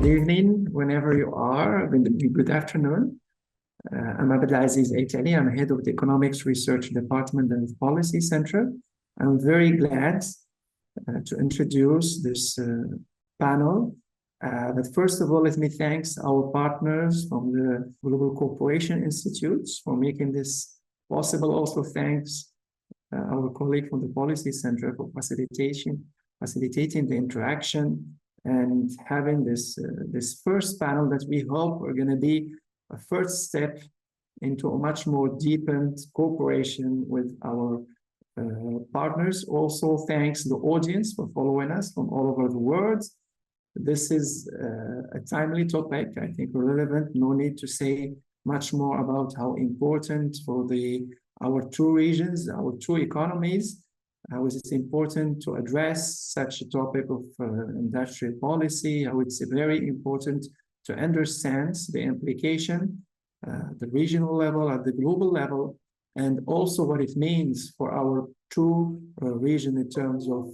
Good evening, whenever you are. Good afternoon. I'm Abdelaziz Eitali. I'm head of the Economics Research Department and Policy Center. I'm very glad to introduce this panel. But first of all, let me thank our partners from the Global Cooperation Institutes for making this possible. Also, thanks our colleague from the Policy Center for facilitating the interaction and having this first panel that we hope are going to be a first step into a much more deepened cooperation with our partners. Also, thanks the audience for following us from all over the world. This is a timely topic, I think relevant. No need to say much more about how important for our two regions, our two economies, how it's important to address such a topic of industrial policy, how it's very important to understand the implication at the regional level, at the global level, and also what it means for our two regions in terms of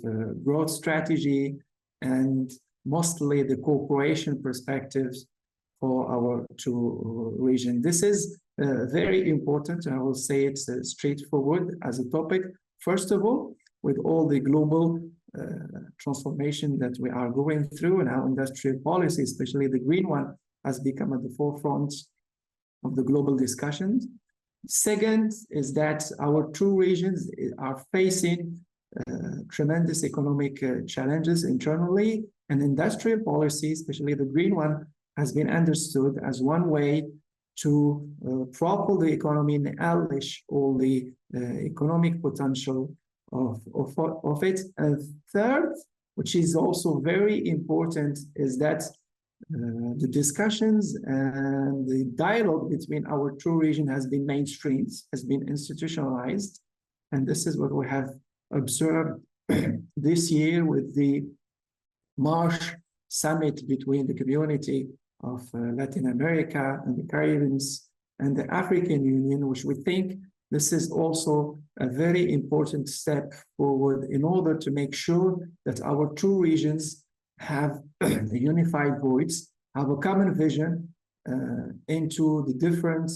growth strategy and mostly the cooperation perspectives for our two regions. This is very important, and I will say it's straightforward as a topic. First of all, with all the global transformation that we are going through and how industrial policy, especially the green one, has become at the forefront of the global discussions. Second is that our two regions are facing tremendous economic challenges internally, and industrial policy, especially the green one, has been understood as one way to propel the economy and unleash all the economic potential of it. And third, which is also very important, is that the discussions and the dialogue between our two regions has been mainstreamed, has been institutionalized. And this is what we have observed this year with the March summit between the community of Latin America and the Caribbean and the African Union, which we think this is also a very important step forward in order to make sure that our two regions have a unified voice, have a common vision into the different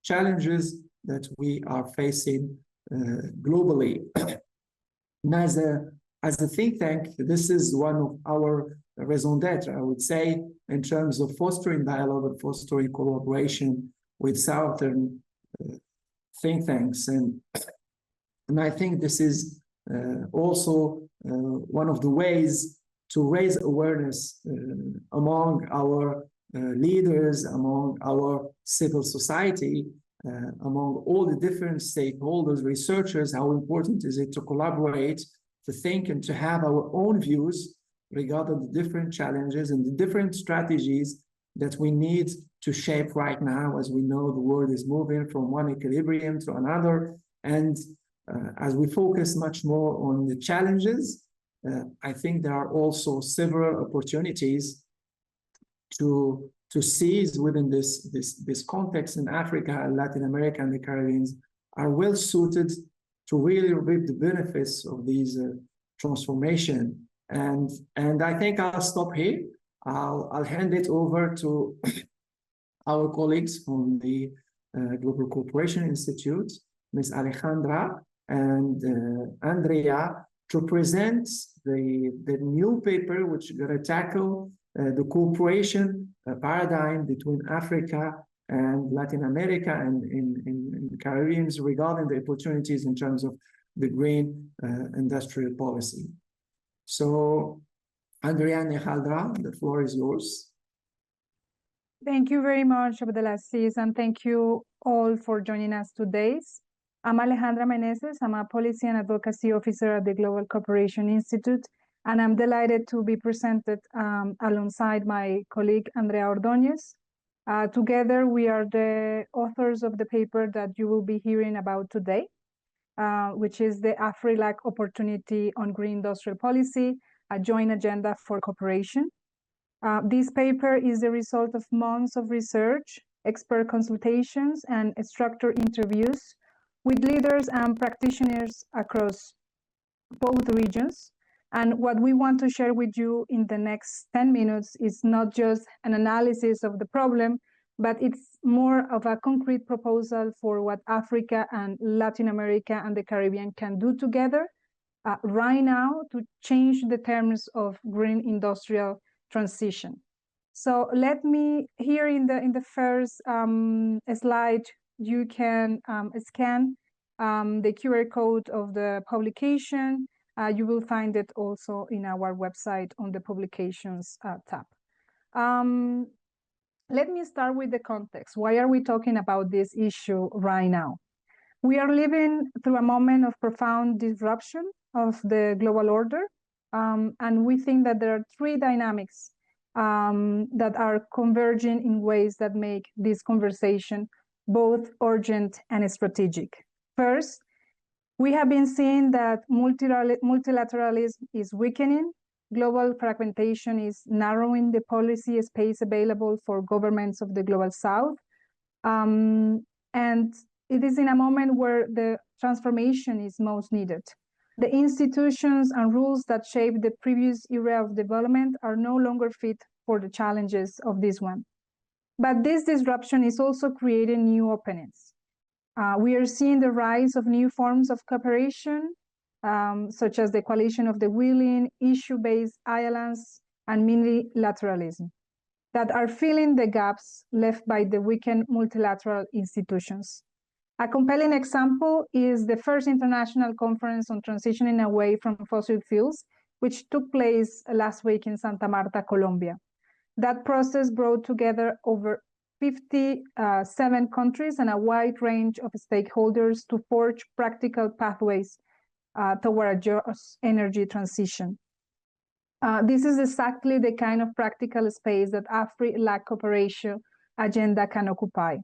challenges that we are facing globally. And as a think tank, this is one of our raison d'etre, I would say, in terms of fostering dialogue and fostering collaboration with Southern think tanks. And I think this is also one of the ways to raise awareness among our leaders, among our civil society, among all the different stakeholders, researchers, how important is it to collaborate, to think and to have our own views regarding the different challenges and the different strategies that we need to shape right now. As we know, the world is moving from one equilibrium to another. And as we focus much more on the challenges, I think there are also several opportunities to seize within this context in Africa, Latin America, and the Caribbean are well suited to really reap the benefits of these transformation. And I think I'll stop here. I'll hand it over to our colleagues from the Global Cooperation Institute, Ms. Alejandra and Andrea, to present the new paper which is going to tackle the cooperation paradigm between Africa and Latin America and in the Caribbean regarding the opportunities in terms of the green industrial policy. So, Andrea and Alejandra, the floor is yours. Thank you very much, Abdelaziz, and thank you all for joining us today. I'm Alejandra Meneses. I'm a Policy and Advocacy Officer at the Global Cooperation Institute, and I'm delighted to be presented alongside my colleague, Andrea Ordóñez. Together, we are the authors of the paper that you will be hearing about today, which is the Afri-LAC Opportunity on Green Industrial Policy, a joint agenda for cooperation. This paper is the result of months of research, expert consultations, and structured interviews with leaders and practitioners across both regions And what we want to share with you in the next 10 minutes is not just an analysis of the problem, but it's more of a concrete proposal for what Africa and Latin America and the Caribbean can do together right now to change the terms of green industrial transition. So let me, here in the first slide, you can scan the QR code of the publication. You will find it also in our website on the publications tab. Let me start with the context. Why are we talking about this issue right now? We are living through a moment of profound disruption of the global order, and we think that there are three dynamics that are converging in ways that make this conversation both urgent and strategic. First, we have been seeing that multilateralism is weakening, global fragmentation is narrowing the policy space available for governments of the global south, and it is in a moment where the transformation is most needed. The institutions and rules that shaped the previous era of development are no longer fit for the challenges of this one. But this disruption is also creating new openings. We are seeing the rise of new forms of cooperation, such as the coalition of the willing, issue-based alliance, and multilateralism, that are filling the gaps left by the weakened multilateral institutions. A compelling example is the first international conference on transitioning away from fossil fuels, which took place last week in Santa Marta, Colombia. That process brought together over 57 countries and a wide range of stakeholders to forge practical pathways toward a just energy transition. This is exactly the kind of practical space that Afri-LAC cooperation agenda can occupy.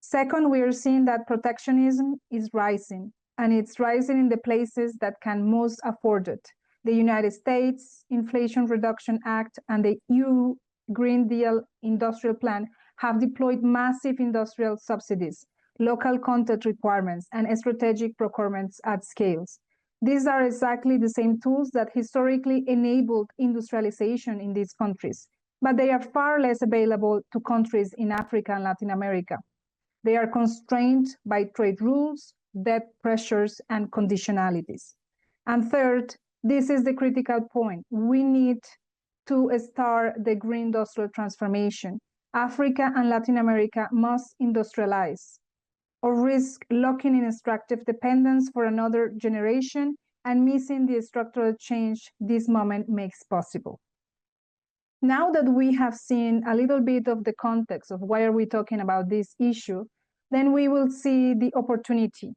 Second, we are seeing that protectionism is rising, and it's rising in the places that can most afford it. The United States Inflation Reduction Act and the EU Green Deal Industrial Plan have deployed massive industrial subsidies, local content requirements, and strategic procurements at scales. These are exactly the same tools that historically enabled industrialization in these countries, but they are far less available to countries in Africa and Latin America. They are constrained by trade rules, debt pressures, and conditionalities. And third, this is the critical point. We need to start the green industrial transformation. Africa and Latin America must industrialize or risk locking in extractive dependence for another generation and missing the structural change this moment makes possible. Now that we have seen a little bit of the context of why are we talking about this issue, then we will see the opportunity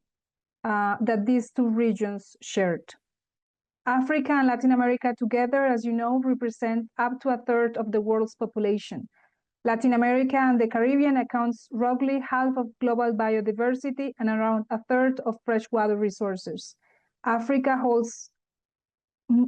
that these two regions shared. Africa and Latin America together, as you know, represent up to a third of the world's population. Latin America and the Caribbean accounts roughly half of global biodiversity and around a third of freshwater resources. Africa holds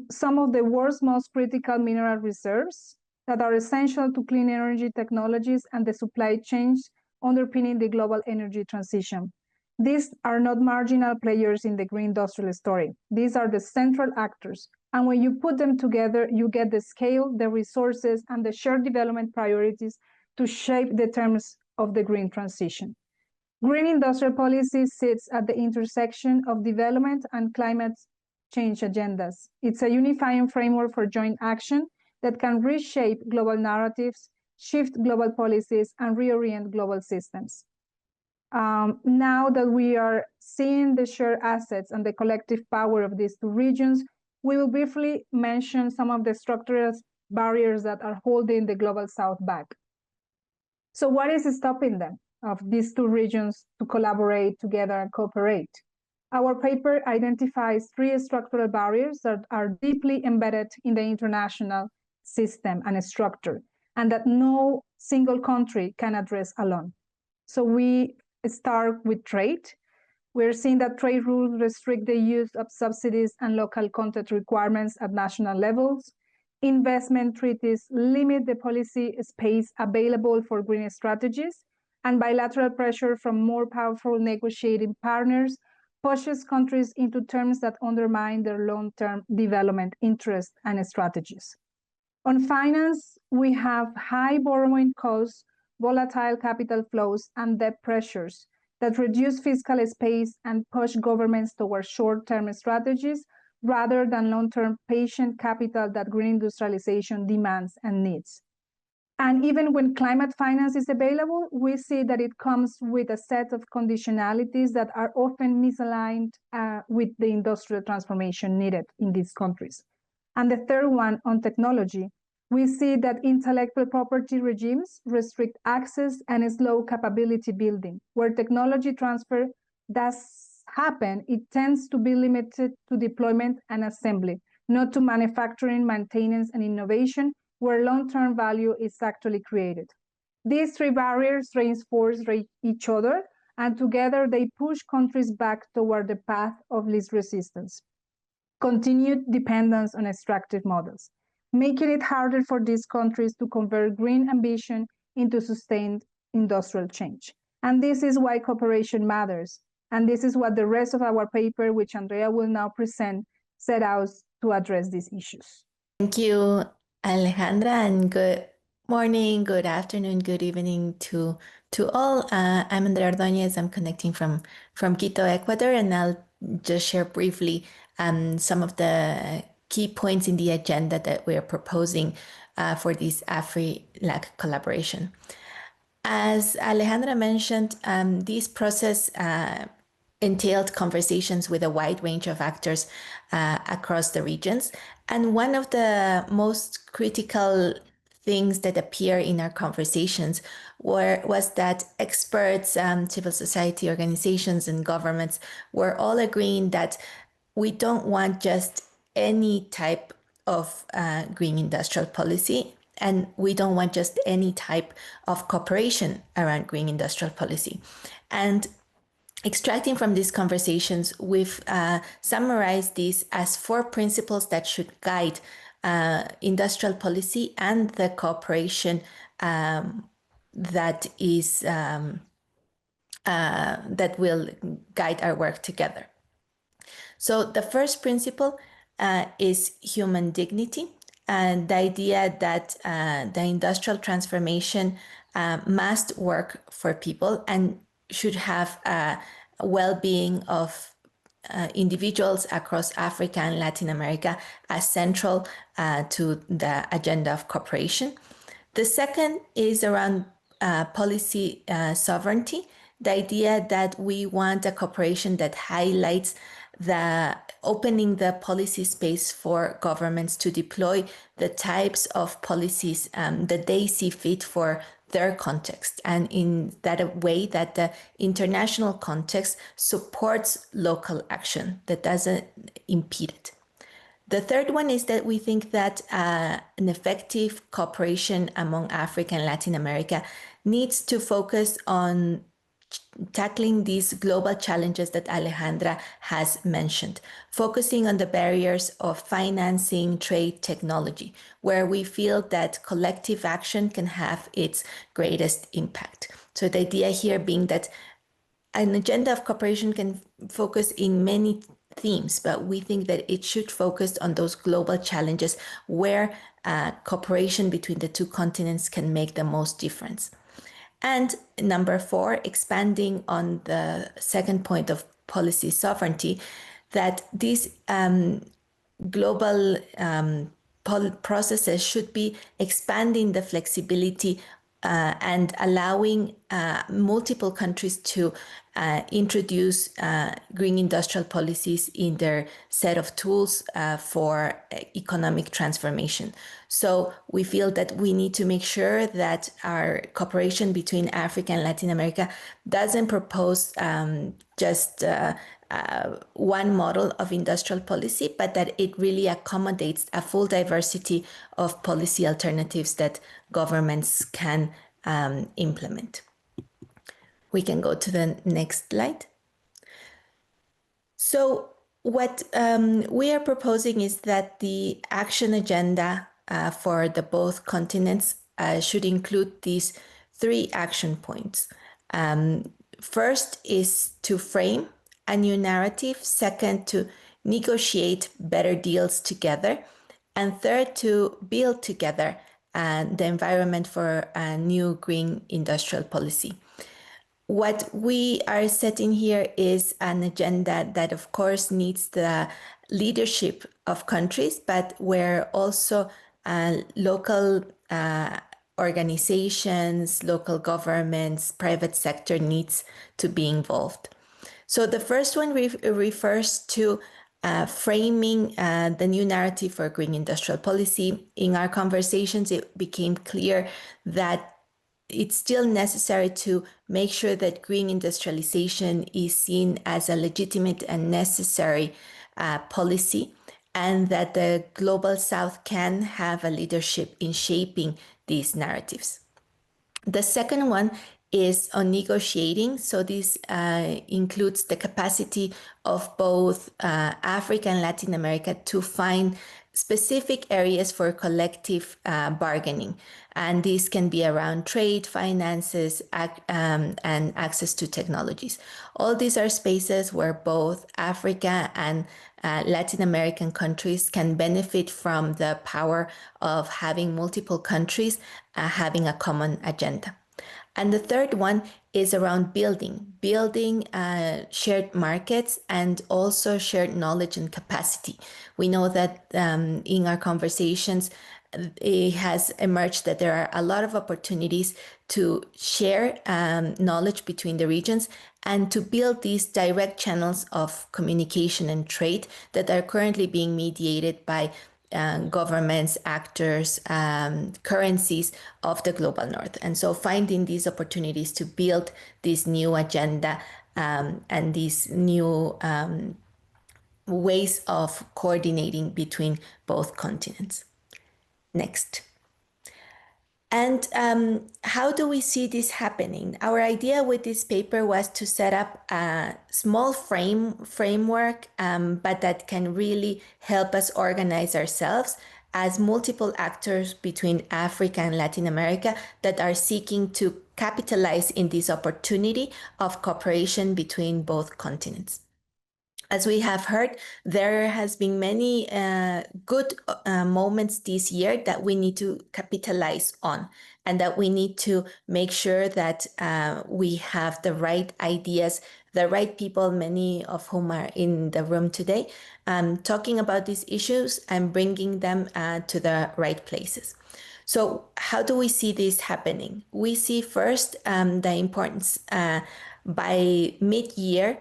some of the world's most critical mineral reserves that are essential to clean energy technologies and the supply chains underpinning the global energy transition. These are not marginal players in the green industrial story. These are the central actors. And when you put them together, you get the scale, the resources, and the shared development priorities to shape the terms of the green transition. Green industrial policy sits at the intersection of development and climate change agendas. It's a unifying framework for joint action that can reshape global narratives, shift global policies, and reorient global systems. Now that we are seeing the shared assets and the collective power of these two regions, we will briefly mention some of the structural barriers that are holding the global south back. So what is stopping them, of these two regions, to collaborate together and cooperate? Our paper identifies three structural barriers that are deeply embedded in the international system and structure, and that no single country can address alone. So we start with trade. We're seeing that trade rules restrict the use of subsidies and local content requirements at national levels. Investment treaties limit the policy space available for green strategies, and bilateral pressure from more powerful negotiating partners pushes countries into terms that undermine their long-term development interests and strategies. On finance, we have high borrowing costs, volatile capital flows, and debt pressures that reduce fiscal space and push governments towards short-term strategies rather than long-term patient capital that green industrialization demands and needs. And even when climate finance is available, we see that it comes with a set of conditionalities that are often misaligned with the industrial transformation needed in these countries. And the third one, on technology, we see that intellectual property regimes restrict access and slow capability building. Where technology transfer does happen, it tends to be limited to deployment and assembly, not to manufacturing, maintenance, and innovation, where long-term value is actually created. These three barriers reinforce each other, and together they push countries back toward the path of least resistance, continued dependence on extractive models, making it harder for these countries to convert green ambition into sustained industrial change. And this is why cooperation matters. And this is what the rest of our paper, which Andrea will now present, set out to address these issues. Thank you, Alejandra, and good morning, good afternoon, good evening to all. I'm Andrea Ordóñez. I'm connecting from Quito, Ecuador, and I'll just share briefly some of the key points in the agenda that we are proposing for this Afri-LAC collaboration. As Alejandra mentioned, this process entailed conversations with a wide range of actors across the regions. And one of the most critical things that appear in our conversations was that experts, civil society organizations, and governments were all agreeing that we don't want just any type of green industrial policy, and we don't want just any type of cooperation around green industrial policy. And extracting from these conversations, we've summarized these as 4 principles that should guide industrial policy and the cooperation that will guide our work together. So the first principle is human dignity, and the idea that the industrial transformation must work for people and should have a well-being of individuals across Africa and Latin America as central to the agenda of cooperation. The second is around policy sovereignty, the idea that we want a cooperation that highlights the opening the policy space for governments to deploy the types of policies that they see fit for their context, and in that way that the international context supports local action, that doesn't impede it. The third one is that we think that an effective cooperation among Africa and Latin America needs to focus on tackling these global challenges that Alejandra has mentioned, focusing on the barriers of financing, trade, technology, where we feel that collective action can have its greatest impact. So the idea here being that an agenda of cooperation can focus in many themes, but we think that it should focus on those global challenges where cooperation between the two continents can make the most difference. And number 4, expanding on the second point of policy sovereignty, that these global processes should be expanding the flexibility and allowing multiple countries to introduce green industrial policies in their set of tools for economic transformation. So we feel that we need to make sure that our cooperation between Africa and Latin America doesn't propose just one model of industrial policy, but that it really accommodates a full diversity of policy alternatives that governments can implement. We can go to the next slide. So what we are proposing is that the action agenda for the both continents should include these 3 action points. First is to frame a new narrative. Second, to negotiate better deals together. And third, to build together the environment for a new green industrial policy. What we are setting here is an agenda that, of course, needs the leadership of countries, but where also local organizations, local governments, private sector needs to be involved. So the first one refers to framing the new narrative for green industrial policy. In our conversations, it became clear that it's still necessary to make sure that green industrialization is seen as a legitimate and necessary policy, and that the Global South can have a leadership in shaping these narratives. The second one is on negotiating. So this includes the capacity of both Africa and Latin America to find specific areas for collective bargaining. And these can be around trade, finances, and access to technologies. All these are spaces where both Africa and Latin American countries can benefit from the power of having multiple countries having a common agenda. And the third one is around building shared markets and also shared knowledge and capacity. We know that in our conversations, it has emerged that there are a lot of opportunities to share knowledge between the regions and to build these direct channels of communication and trade that are currently being mediated by governments, actors, currencies of the global north. And so finding these opportunities to build this new agenda and these new ways of coordinating between both continents. Next. And how do we see this happening? Our idea with this paper was to set up a small framework, but that can really help us organize ourselves as multiple actors between Africa and Latin America that are seeking to capitalize in this opportunity of cooperation between both continents. As we have heard, there has been many good moments this year that we need to capitalize on, and that we need to make sure that we have the right ideas, the right people, many of whom are in the room today, talking about these issues and bringing them to the right places. So how do we see this happening? We see first the importance by mid-year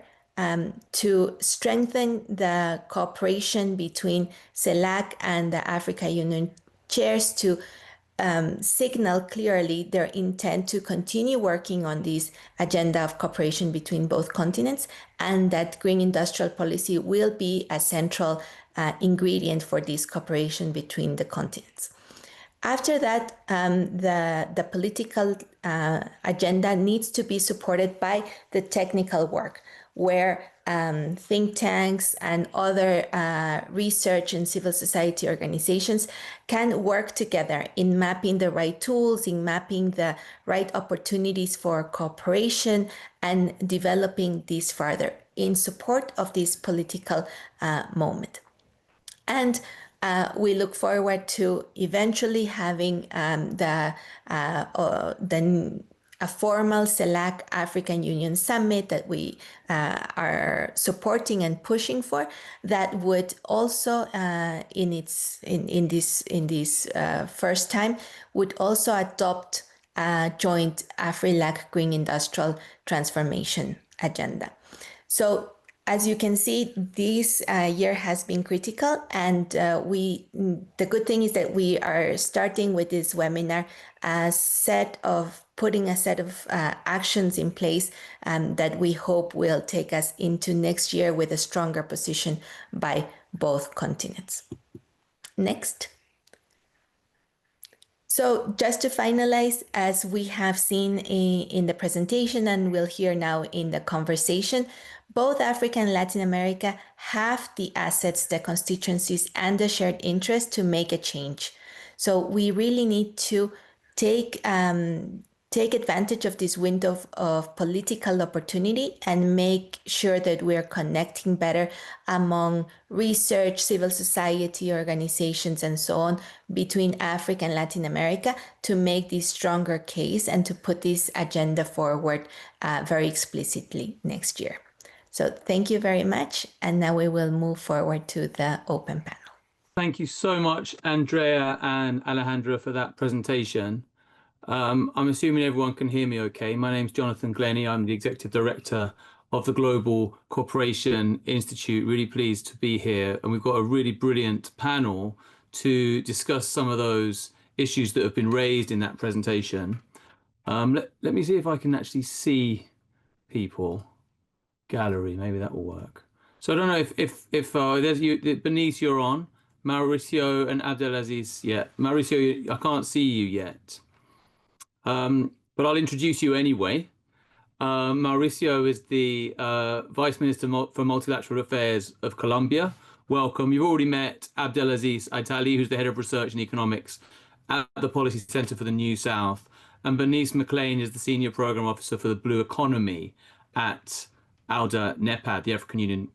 to strengthen the cooperation between CELAC and the Africa Union chairs to signal clearly their intent to continue working on this agenda of cooperation between both continents, and that green industrial policy will be a central ingredient for this cooperation between the continents. After that, the political agenda needs to be supported by the technical work, where think tanks and other research and civil society organizations can work together in mapping the right tools, in mapping the right opportunities for cooperation, and developing this further in support of this political moment. And we look forward to eventually having a formal CELAC African Union summit that we are supporting and pushing for, that would also in this first time would also adopt a joint Afri-LAC green industrial transformation agenda. So as you can see, this year has been critical, and the good thing is that we are starting with this webinar putting a set of actions in place that we hope will take us into next year with a stronger position by both continents. Next. So just to finalize, as we have seen in the presentation and we'll hear now in the conversation, both Africa and Latin America have the assets, the constituencies, and the shared interest to make a change. So we really need to take take advantage of this window of political opportunity and make sure that we're connecting better among research, civil society organizations, and so on between Africa and Latin America to make this stronger case and to put this agenda forward very explicitly next year. So thank you very much. And now we will move forward to the open panel. Thank you so much, Andrea and Alejandra, for that presentation. I'm assuming everyone can hear me okay. My name's Jonathan Glennie. I'm the Executive Director of the Global Cooperation Institute. Really pleased to be here. And we've got a really brilliant panel to discuss some of those issues that have been raised in that presentation. Let me see if I can actually see people. Gallery, maybe that will work. So I don't know if there's you, Bernice, you're on. Mauricio and Abdelaziz, yeah. Mauricio, I can't see you yet. But I'll introduce you anyway. Mauricio is the Vice Minister for Multilateral Affairs of Colombia. Welcome. You've already met Abdelaziz Aitali, who's the Head of Research and Economics at the Policy Center for the New South. And Bernice McLean is the Senior Program Officer for the Blue Economy at ALDA NEPAD, the African Union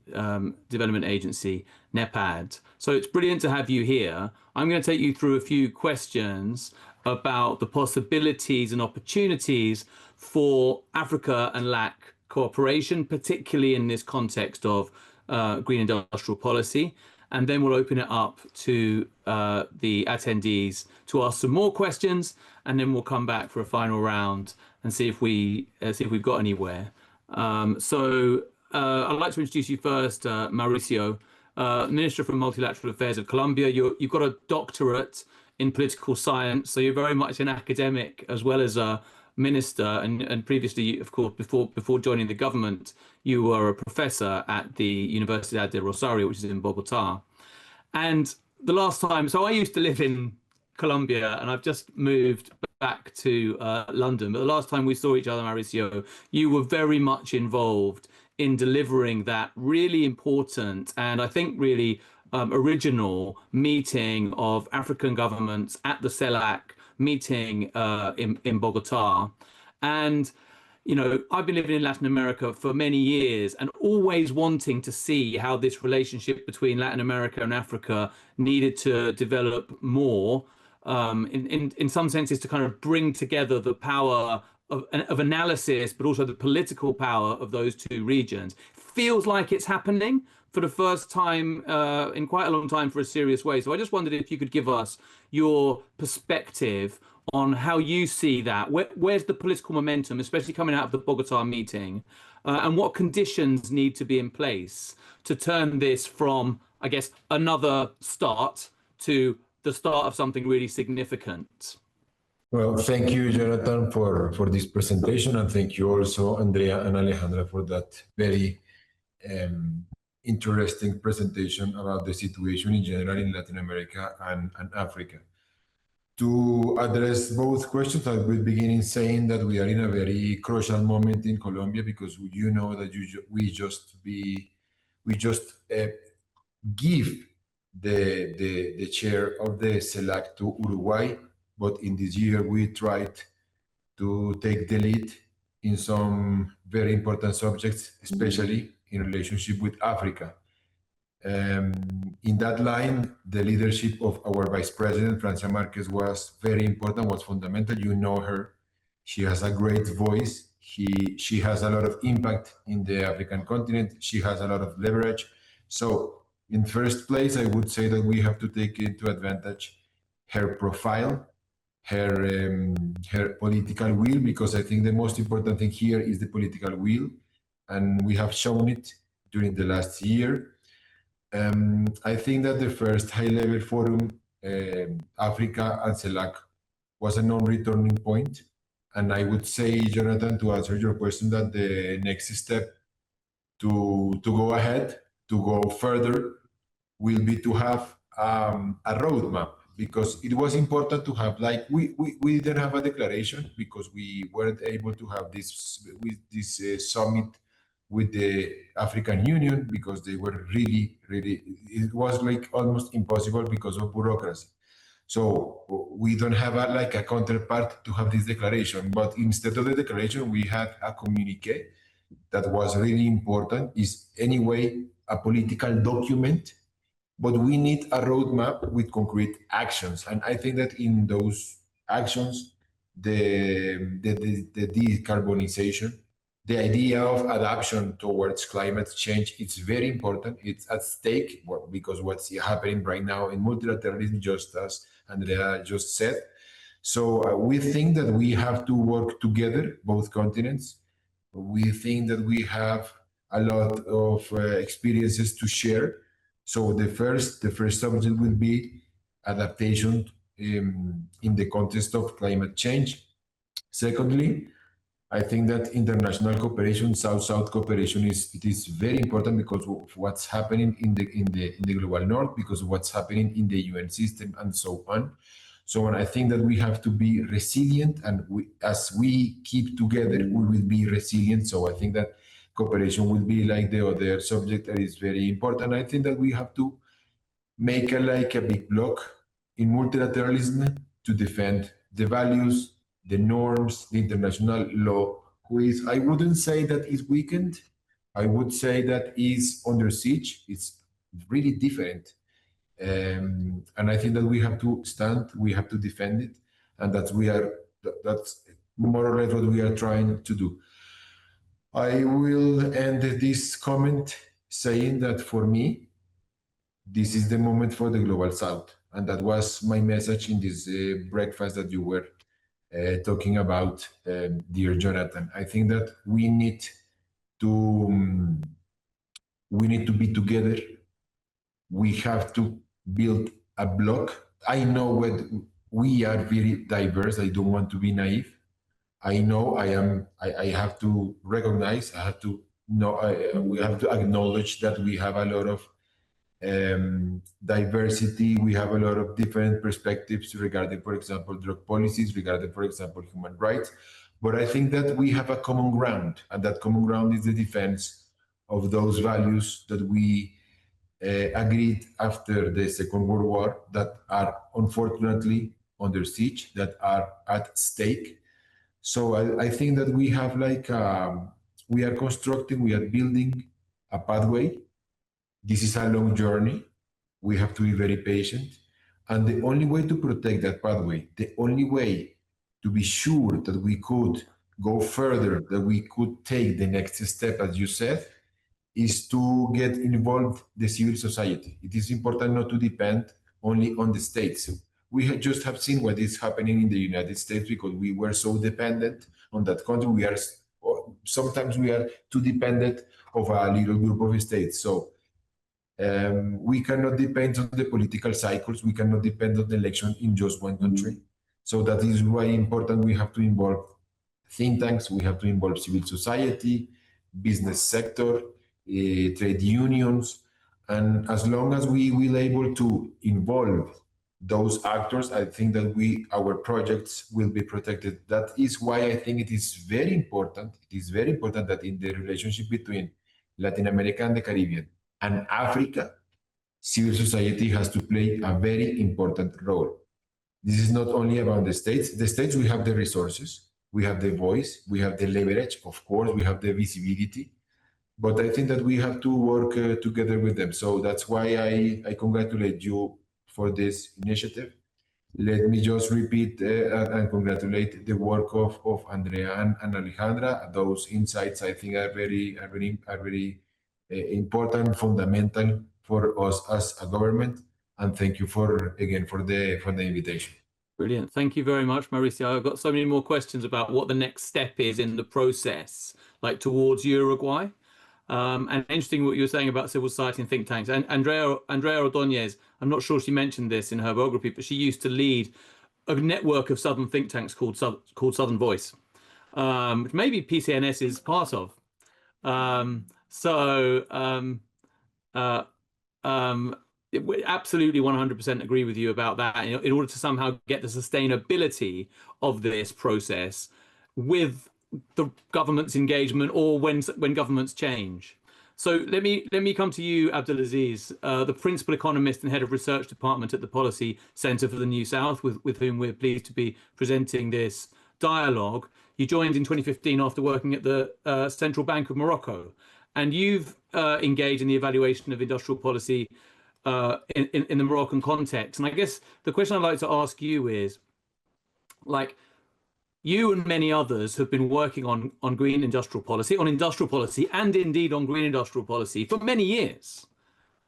Development Agency, NEPAD. So it's brilliant to have you here. I'm going to take you through a few questions about the possibilities and opportunities for Africa and LAC cooperation, particularly in this context of green industrial policy. And then we'll open it up to the attendees to ask some more questions, and then we'll come back for a final round and see if we've got anywhere. I'd like to introduce you first, Mauricio, Minister for Multilateral Affairs of Colombia. You've got a doctorate in political science, so you're very much an academic as well as a minister. And previously, of course, before joining the government, you were a professor at the Universidad de Rosario, which is in Bogota. And the last time, so I used to live in Colombia, and I've just moved back to London. But the last time we saw each other, Mauricio, you were very much involved in delivering that really important and I think really original meeting of African governments at the CELAC meeting in Bogota. And you know, I've been living in Latin America for many years and always wanting to see how this relationship between Latin America and Africa needed to develop more. In some senses, to kind of bring together the power of analysis, but also the political power of those two regions. Feels like it's happening for the first time in quite a long time for a serious way. So I just wondered if you could give us your perspective on how you see that. Where's the political momentum, especially coming out of the Bogota meeting, and what conditions need to be in place to turn this from, I guess, another start to the start of something really significant? Well, thank you, Jonathan, for this presentation, and thank you also, Andrea and Alejandra, for that very interesting presentation about the situation in general in Latin America and Africa. To address both questions, I will begin in saying that we are in a very crucial moment in Colombia, because you know that we just give the chair of the CELAC to Uruguay, but in this year we tried to take the lead in some very important subjects, especially in relationship with Africa. In that line, the leadership of our Vice President, Francia Marquez, was very important, was fundamental. You know her. She has a great voice. She has a lot of impact in the African continent. She has a lot of leverage. So in first place, I would say that we have to take into advantage her profile, her political will, because I think the most important thing here is the political will, and we have shown it during the last year. I think that the first high-level forum, Africa and CELAC, was a non-returning point. And I would say, Jonathan, to answer your question, that the next step to go ahead, to go further, will be to have a roadmap, because it was important to have, like, we didn't have a declaration because we weren't able to have this summit with the African Union, because they were really, it was like almost impossible because of bureaucracy. So we don't have like a counterpart to have this declaration, but instead of the declaration, we had a communique that was really important, is anyway a political document, but we need a roadmap with concrete actions. And I think that in those actions, the decarbonization, the idea of adaptation towards climate change, it's very important. It's at stake because what's happening right now in multilateralism, just as Andrea just said. So we think that we have to work together, both continents. We think that we have a lot of experiences to share. So the first subject will be adaptation in the context of climate change. Secondly, I think that international cooperation, South-South cooperation, is very important because of what's happening in the global north, because of what's happening in the UN system, and so on. So I think that we have to be resilient, and as we keep together, we will be resilient. So I think that cooperation will be like the other subject that is very important. I think that we have to make like a big block in multilateralism to defend the values, the norms, the international law, who is, I wouldn't say that is weakened. I would say that is under siege. It's really different. And I think that we have to stand, we have to defend it. And that's more or less what we are trying to do. I will end this comment saying that for me, this is the moment for the global south. And that was my message in this breakfast that you were talking about, dear Jonathan. I think that we need to be together. We have to build a block. I know what we are very diverse. I don't want to be naive. I know I have to recognize, I have to know, we have to acknowledge that we have a lot of diversity. We have a lot of different perspectives regarding, for example, drug policies, regarding, for example, human rights. But I think that we have a common ground, and that common ground is the defense of those values that we agreed after the Second World War, that are unfortunately under siege, that are at stake. So I think that we have like, we are constructing, we are building a pathway. This is a long journey. We have to be very patient. And the only way to protect that pathway, the only way to be sure that we could go further, that we could take the next step, as you said, is to get involved the civil society. It is important not to depend only on the states. We just have seen what is happening in the United States because we were so dependent on that country. Sometimes we are too dependent of a little group of states. So we cannot depend on the political cycles. We cannot depend on the election in just one country. So that is why important we have to involve think tanks, we have to involve civil society, business sector, trade unions. And as long as we will able to involve those actors, I think that our projects will be protected. That is why I think it is very important. It is very important that in the relationship between Latin America and the Caribbean and Africa, civil society has to play a very important role. This is not only about the states. The states, we have the resources, we have the voice, we have the leverage, of course, we have the visibility, but I think that we have to work together with them. So that's why I congratulate you for this initiative. Let me just repeat and congratulate the work of Andrea and Alejandra. Those insights, I think, are very important, fundamental for us as a government. And thank you for the invitation. Brilliant. Thank you very much, Mauricio. I've got so many more questions about what the next step is in the process, like towards Uruguay. And interesting what you were saying about civil society and think tanks. And Andrea Ordóñez, I'm not sure she mentioned this in her biography, but she used to lead a network of Southern think tanks called Southern Voice, which maybe PCNS is part of. Absolutely 100% agree with you about that. In order to somehow get the sustainability of this process with the government's engagement, or when governments change. So let me come to you, Abdulaziz, the principal economist and head of research department at the Policy Centre for the New South, with whom we're pleased to be presenting this dialogue. You joined in 2015 after working at the Central Bank of Morocco, and you've engaged in the evaluation of industrial policy in the Moroccan context. And I guess the question I'd like to ask you is, like, you and many others have been working on green industrial policy, and indeed on green industrial policy for many years,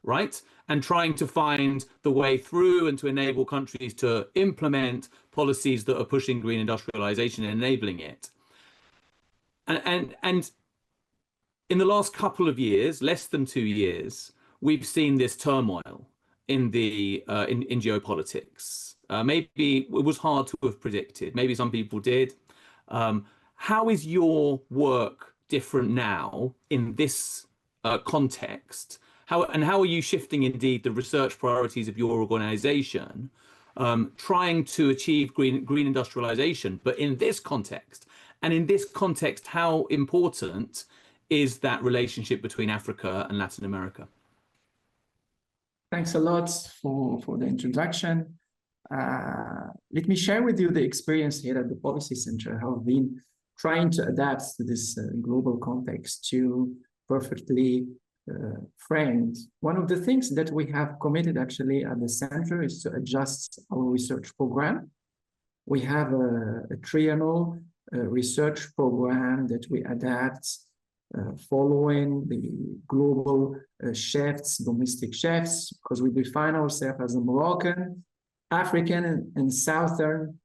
right? And trying to find the way through and to enable countries to implement policies that are pushing green industrialization and enabling it. And in the last couple of years, less than 2 years, we've seen this turmoil in the in geopolitics. Maybe it was hard to have predicted. Maybe some people did. How is your work different now in this context? How are you shifting indeed the research priorities of your organization, trying to achieve green industrialization, but in this context? And in this context, how important is that relationship between Africa and Latin America? Thanks a lot for the introduction. Let me share with you the experience here at the Policy Center, how I've been trying to adapt to this global context to perfectly framed. One of the things that we have committed actually at the center is to adjust our research program. We have a triennial research program that we adapt following the global shifts, domestic shifts, because we define ourselves as a Moroccan, African, and Southern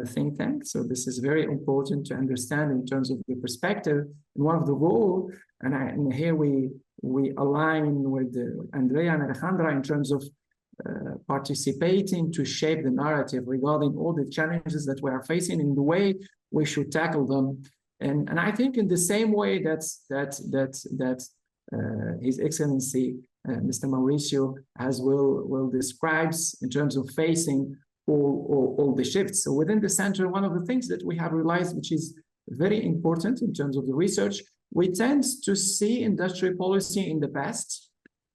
think tank. So this is very important to understand in terms of the perspective. And one of the goals, and here we align with Andrea and Alejandra in terms of participating to shape the narrative regarding all the challenges that we are facing and the way we should tackle them. And I think in the same way that His Excellency Mr. Mauricio will describes in terms of facing all the shifts. So within the center, one of the things that we have realized, which is very important in terms of the research, we tend to see industrial policy in the past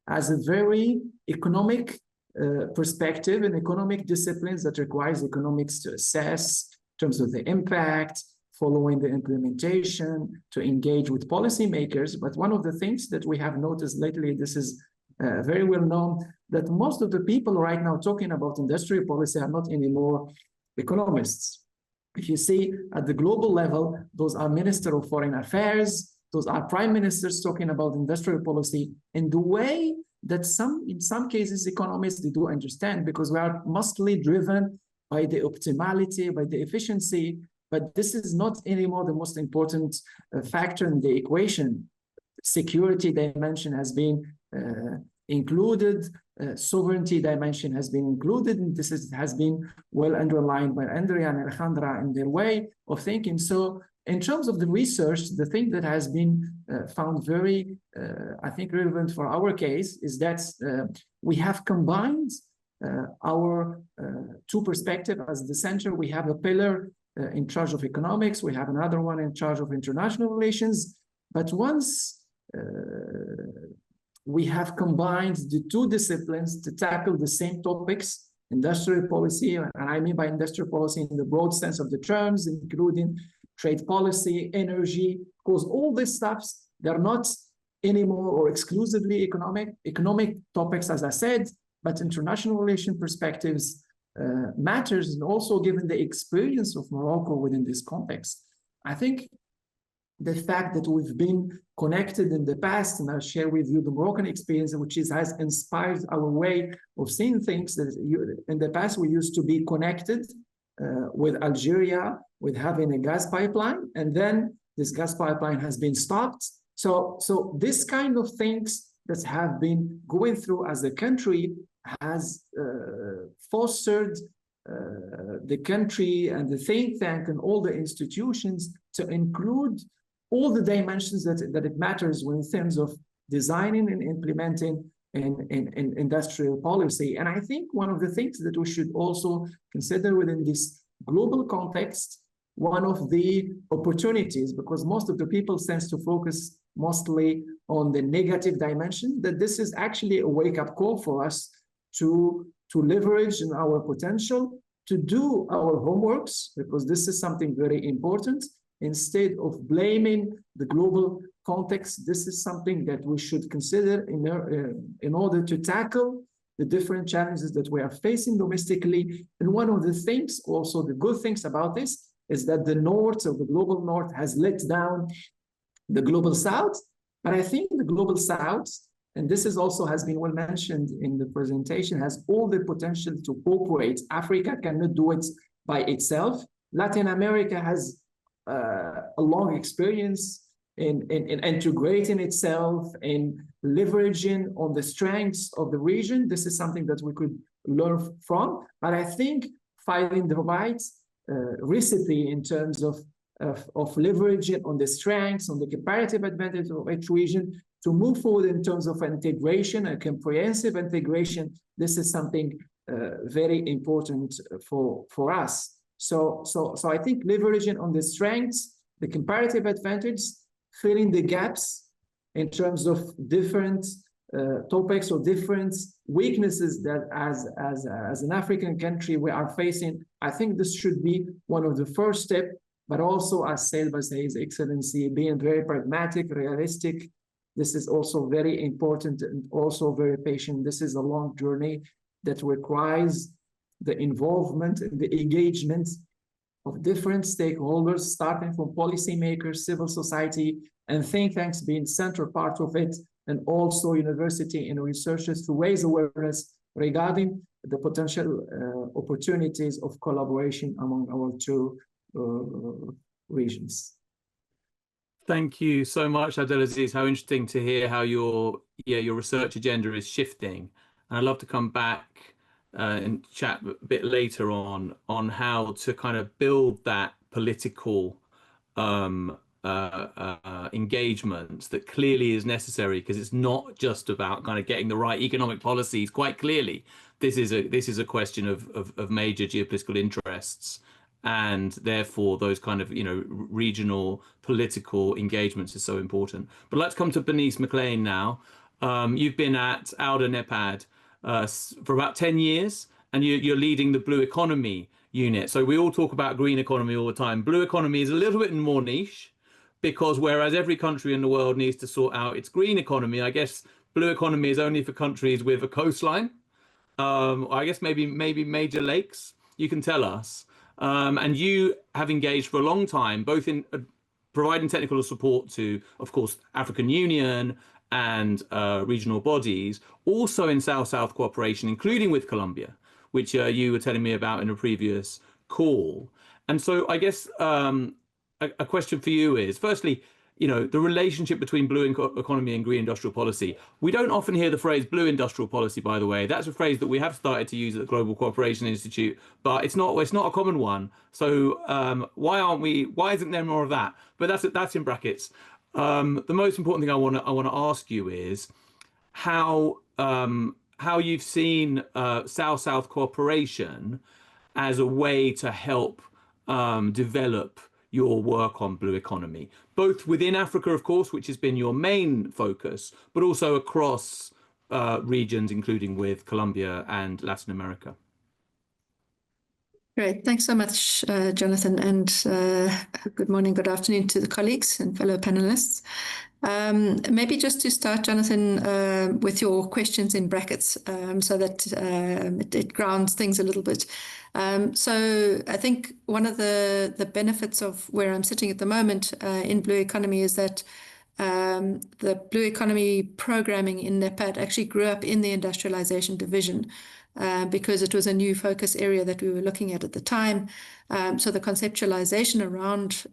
as a very economic perspective and economic disciplines that requires economics to assess in terms of the impact, following the implementation, to engage with policymakers. But one of the things that we have noticed lately, this is very well known, that most of the people right now talking about industrial policy are not anymore economists. If you see at the global level, those are Minister of Foreign Affairs, those are prime ministers talking about industrial policy in the way that in some cases economists they do understand, because we are mostly driven by the optimality, by the efficiency. But this is not anymore the most important factor in the equation. Security dimension has been included, sovereignty dimension has been included, and this has been well underlined by Andrea and Alejandra in their way of thinking. So in terms of the research, the thing that has been found very, I think, relevant for our case is that we have combined our two perspectives. As the center, we have a pillar in charge of economics, we have another one in charge of international relations. But once we have combined the two disciplines to tackle the same topics, industrial policy, and I mean by industrial policy in the broad sense of the terms, including trade policy, energy, because all these stuffs, they're not anymore or exclusively economic topics, as I said, but international relation perspectives matters, and also given the experience of Morocco within this context. I think the fact that we've been connected in the past, and I'll share with you the Moroccan experience, which has inspired our way of seeing things. That in the past we used to be connected with Algeria, with having a gas pipeline, and then this gas pipeline has been stopped. So this kind of things that have been going through as a country has fostered the country and the think tank and all the institutions to include all the dimensions that it matters in terms of designing and implementing in industrial policy. And I think one of the things that we should also consider within this global context, one of the opportunities, because most of the people tend to focus mostly on the negative dimension, that this is actually a wake-up call for us to leverage in our potential, to do our homeworks, because this is something very important. Instead of blaming the global context, this is something that we should consider in order to tackle the different challenges that we are facing domestically. And one of the things, also the good things about this, is that the North, or the global North, has let down the global South. But I think the global South, and this is also has been well mentioned in the presentation, has all the potential to cooperate. Africa cannot do it by itself. Latin America has a long experience in integrating itself, in leveraging on the strengths of the region. This is something that we could learn from. But I think finding the right recipe in terms of leveraging on the strengths, on the comparative advantage of each region, to move forward in terms of integration, a comprehensive integration. This is something very important for us. So I think leveraging on the strengths, the comparative advantage, filling the gaps in terms of different topics or different weaknesses that as an African country we are facing. I think this should be one of the first steps, but also, as Selva says, Excellency, being very pragmatic, realistic. This is also very important and also very patient. This is a long journey that requires the involvement and the engagement of different stakeholders, starting from policymakers, civil society, and think tanks being central part of it, and also university and researchers to raise awareness regarding the potential opportunities of collaboration among our two regions. Thank you so much, Abdelaziz. How interesting to hear how your research agenda is shifting. And I'd love to come back and chat a bit later on how to kind of build that political engagement that clearly is necessary, because it's not just about kind of getting the right economic policies. Quite clearly, this is a question of major geopolitical interests, and therefore those kind of regional political engagements is so important. But let's come to Bernice McLean now. You've been at Alda NEPAD for about 10 years, and you're leading the Blue Economy unit. So we all talk about green economy all the time. Blue economy is a little bit more niche, because whereas every country in the world needs to sort out its green economy, I guess blue economy is only for countries with a coastline. I guess maybe major lakes. You can tell us. And you have engaged for a long time, both in providing technical support to, of course, African Union and regional bodies, also in South-South cooperation, including with Colombia, which you were telling me about in a previous call. And so I guess a question for you is, firstly, the relationship between blue economy and green industrial policy. We don't often hear the phrase blue industrial policy, by the way. That's a phrase that we have started to use at the Global Cooperation Institute, but it's not a common one. So why isn't there more of that? But that's in brackets. The most important thing I want to ask you is how you've seen South-South cooperation as a way to help develop your work on blue economy, both within Africa, of course, which has been your main focus, but also across regions, including with Colombia and Latin America. Great. Thanks so much, Jonathan, and good morning, good afternoon to the colleagues and fellow panelists. Maybe just to start, Jonathan, with your questions in brackets, so that it grounds things a little bit. So I think one of the benefits of where I'm sitting at the moment in Blue Economy is that the Blue Economy programming in NEPAD actually grew up in the industrialization division, because it was a new focus area that we were looking at the time. So the conceptualization around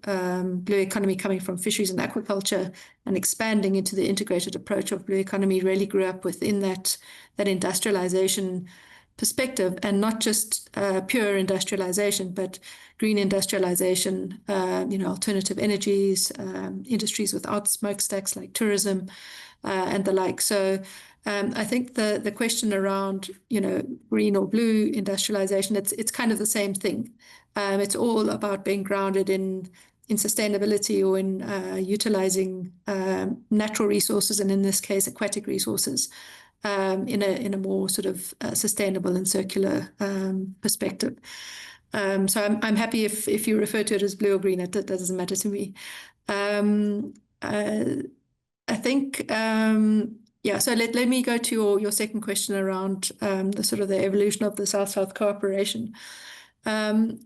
blue economy coming from fisheries and aquaculture and expanding into the integrated approach of blue economy really grew up within that industrialization perspective, and not just pure industrialization, but green industrialization, alternative energies, industries without smokestacks like tourism and the like. So I think the question around, green or blue industrialization, it's kind of the same thing. It's all about being grounded in sustainability or in utilizing natural resources, and in this case, aquatic resources, in a more sort of sustainable and circular perspective. So I'm happy if you refer to it as blue or green. That doesn't matter to me. I think, yeah, so let me go to your second question around the sort of the evolution of the South-South cooperation. I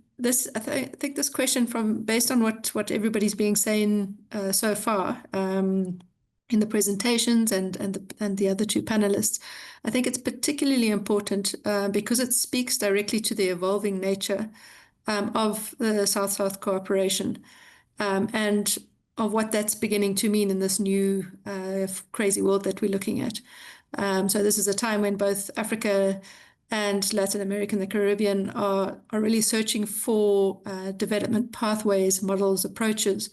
think this question, based on what everybody's been saying so far in the presentations and the other two panelists, I think it's particularly important because it speaks directly to the evolving nature of the South-South cooperation and of what that's beginning to mean in this new crazy world that we're looking at. So this is a time when both Africa and Latin America and the Caribbean are really searching for development pathways, models, approaches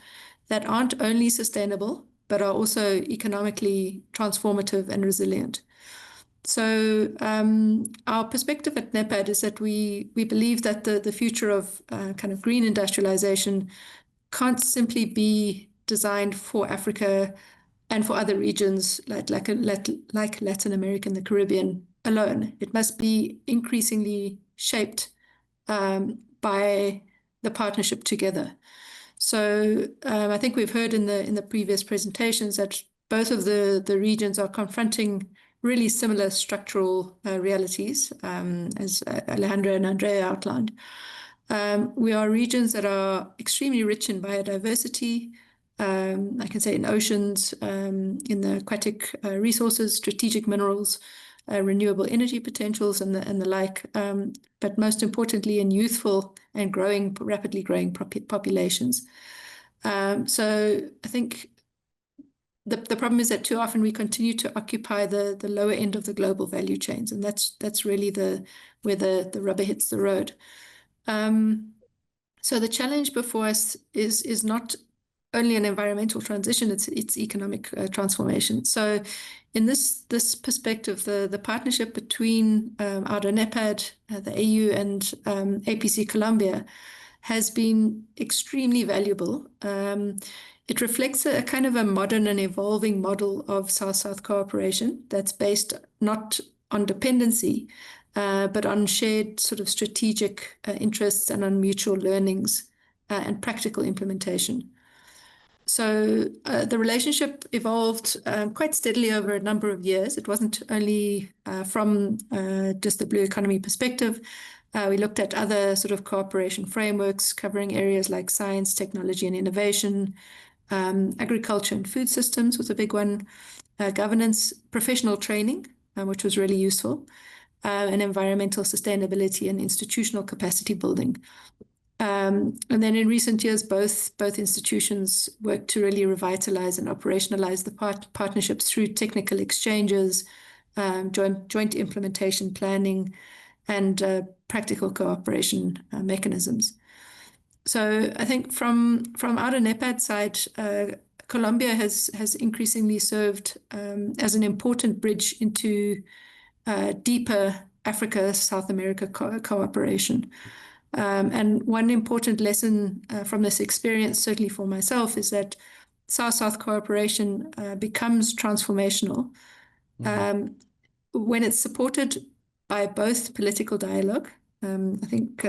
that aren't only sustainable, but are also economically transformative and resilient. So our perspective at NEPAD is that we believe that the future of kind of green industrialization can't simply be designed for Africa and for other regions like Latin America and the Caribbean alone. It must be increasingly shaped by the partnership together. So I think we've heard in the previous presentations that both of the regions are confronting really similar structural realities, as Alejandra and Andrea outlined. We are regions that are extremely rich in biodiversity, I can say in oceans, in the aquatic resources, strategic minerals, renewable energy potentials, and the like, but most importantly in youthful and rapidly growing populations. So I think the problem is that too often we continue to occupy the lower end of the global value chains, and that's really where the rubber hits the road. So the challenge before us is not only an environmental transition, it's economic transformation. So in this perspective, the partnership between outer NEPAD, the AU, and APC Colombia has been extremely valuable. It reflects a kind of a modern and evolving model of South-South cooperation that's based not on dependency, but on shared sort of strategic interests and on mutual learnings and practical implementation. So the relationship evolved quite steadily over a number of years. It wasn't only from just the blue economy perspective. We looked at other sort of cooperation frameworks covering areas like science, technology, and innovation. Agriculture and food systems was a big one. Governance, professional training, which was really useful. And environmental sustainability and institutional capacity building. And then in recent years, both institutions worked to really revitalize and operationalize the partnerships through technical exchanges, joint implementation planning, and practical cooperation mechanisms. So I think from outer NEPAD side, Colombia has increasingly served as an important bridge into deeper Africa-South America cooperation. And one important lesson from this experience, certainly for myself, is that South-South cooperation becomes transformational when it's supported by both political dialogue. I think